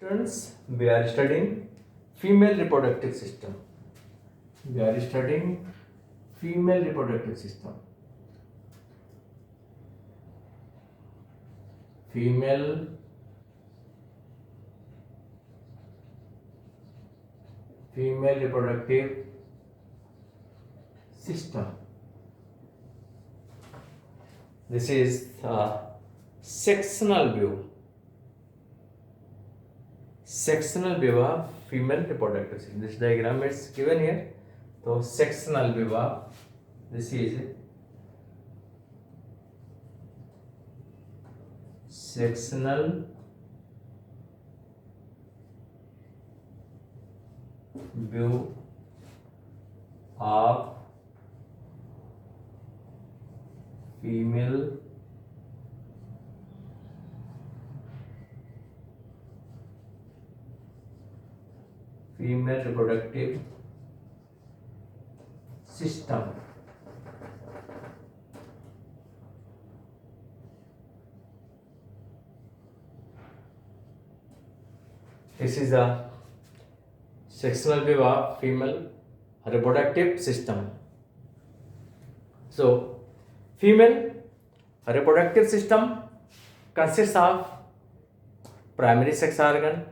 Students, we are studying female reproductive system. We are studying female reproductive system. Female reproductive system. This is sectional view. Sectional view of female reproductive system. This diagram is given here. So sectional view of this is sectional view of female reproductive system. This is a sectional view of female reproductive system. So, female reproductive system consists of primary sex organ,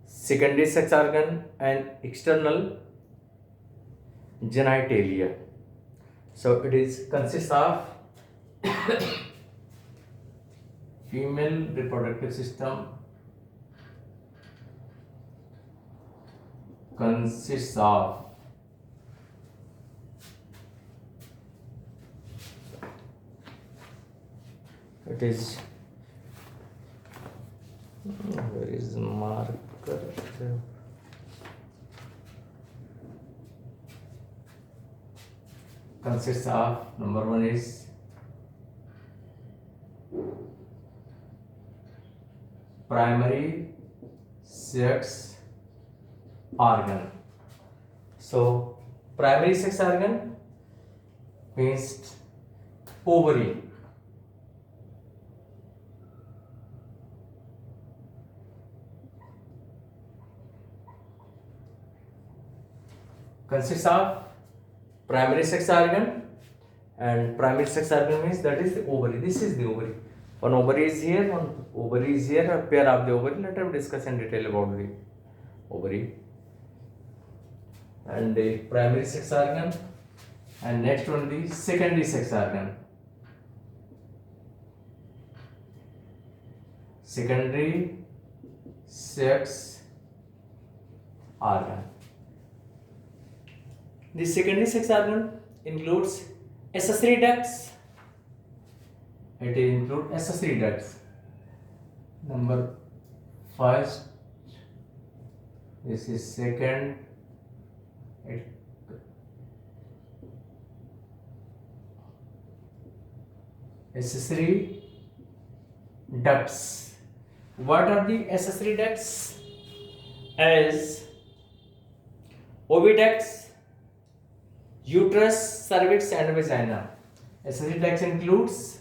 secondary sex organ, and external genitalia. So it is consists of female reproductive system consists of it is where is marker? Consists of number one is primary sex organ. So primary sex organ means ovary. Consists of primary sex organ, and primary sex organ means that is the ovary. This is the ovary. One ovary is here, one ovary is here, a pair of the ovary. Let us discuss in detail about the ovary and the primary sex organ, and next one the secondary sex organ. Secondary sex organ. The secondary sex organ includes accessory ducts. It includes accessory ducts. Number first, this is second. Accessory ducts. What are the accessory ducts? As oviducts, uterus, cervix, and vagina. Accessory ducts includes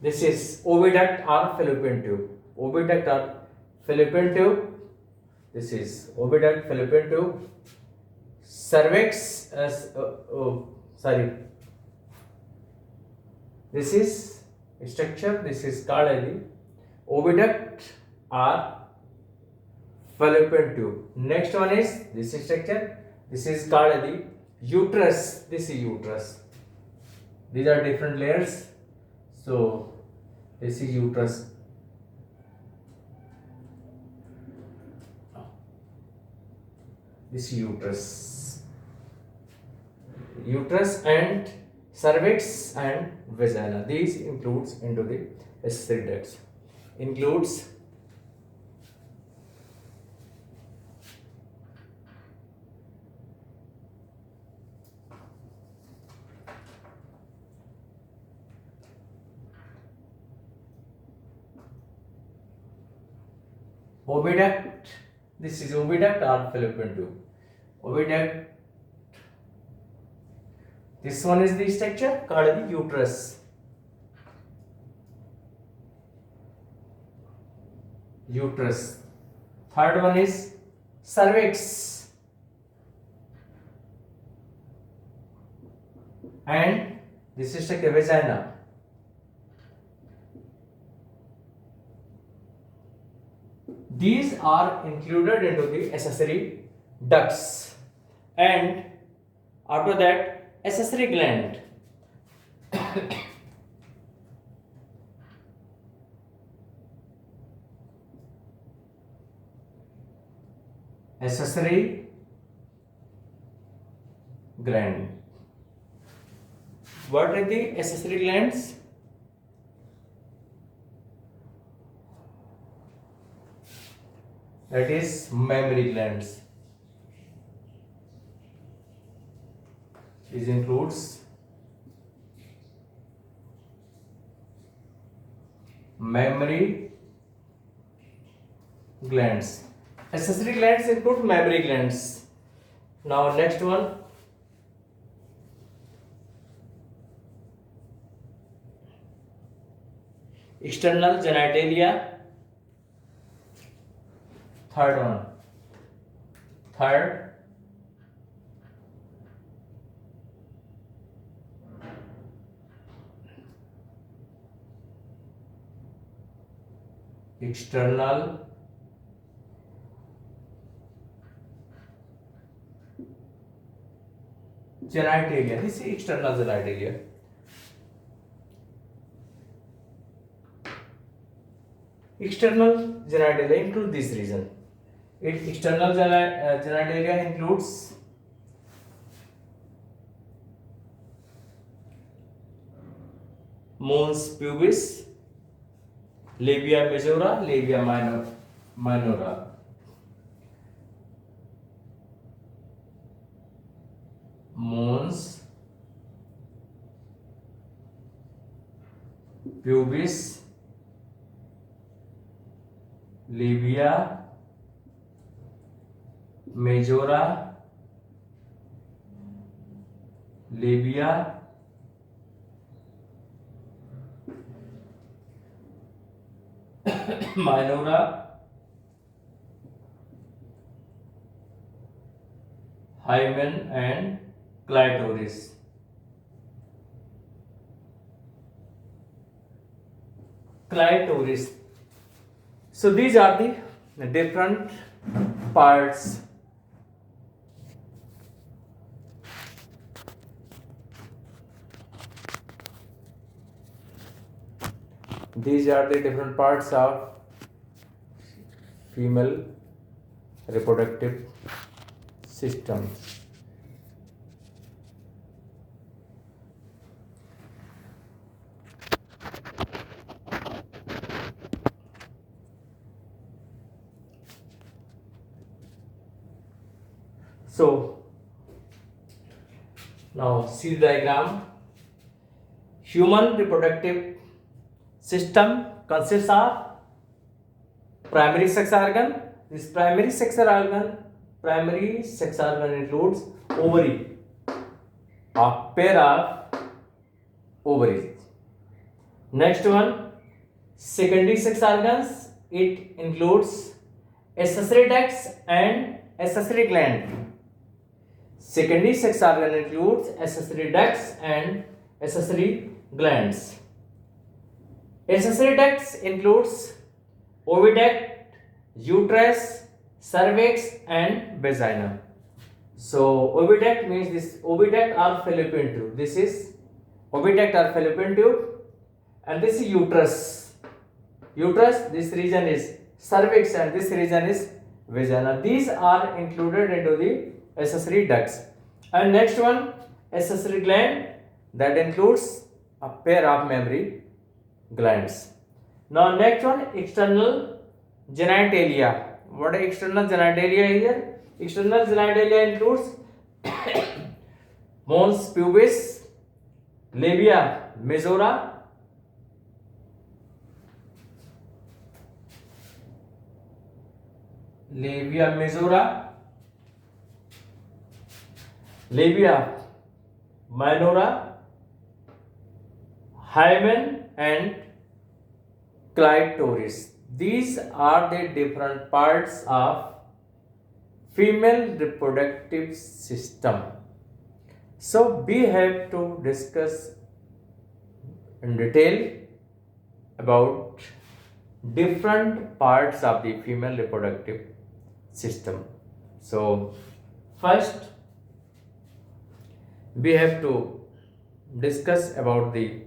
this is oviduct or fallopian tube. Oviduct or fallopian tube. This is oviduct, fallopian tube. Cervix, this is structure. This is called as the oviduct or fallopian tube. Next one is this structure. This is called as the uterus. This is uterus. These are different layers. So this is uterus. This is uterus. Uterus and cervix and vagina. These includes into the accessory ducts. Includes oviduct. This is oviduct or fallopian tube. Oviduct. This one is the structure called the uterus. Uterus. Third one is cervix. And this is like a vagina. These are included into the accessory ducts, and after that accessory gland. Accessory gland. What are the accessory glands? That is mammary glands. This includes mammary glands. Accessory glands include mammary glands. Now next one. External genitalia. Third one. Third. External genitalia. This is external genitalia. External genitalia include this region. External genitalia includes mons pubis, labia majora, labia minora. Mons pubis, labia majora, labia minora, hymen, and clitoris. Clitoris. So these are the different parts. These are the different parts of female reproductive system. So now see the diagram. Human reproductive system consists of primary sex organ. This primary sex organ includes ovary, a pair of ovaries. Next one, secondary sex organs. It includes accessory ducts and accessory gland. Secondary sex organ includes accessory ducts and accessory glands. Accessory ducts includes oviduct, uterus, cervix, and vagina. So oviduct means this oviduct or fallopian tube. This is oviduct or fallopian tube, and this is uterus. Uterus, this region is cervix, and this region is vagina. These are included into the accessory ducts. And next one, accessory gland, that includes a pair of mammary glands. Now next one, external genitalia. What is external genitalia here? External genitalia includes mons pubis, labia majora, labia minora, hymen, and clitoris. These are the different parts of female reproductive system. So we have to discuss in detail about different parts of the female reproductive system. So first we have to discuss about the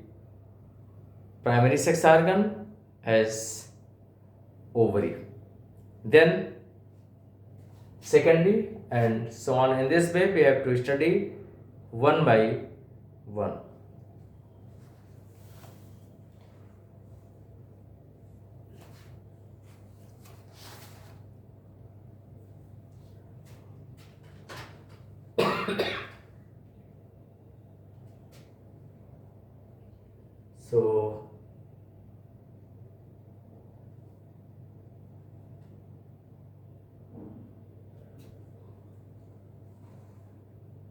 primary sex organ as ovary, then secondary, and so on. In this way we have to study one by one. So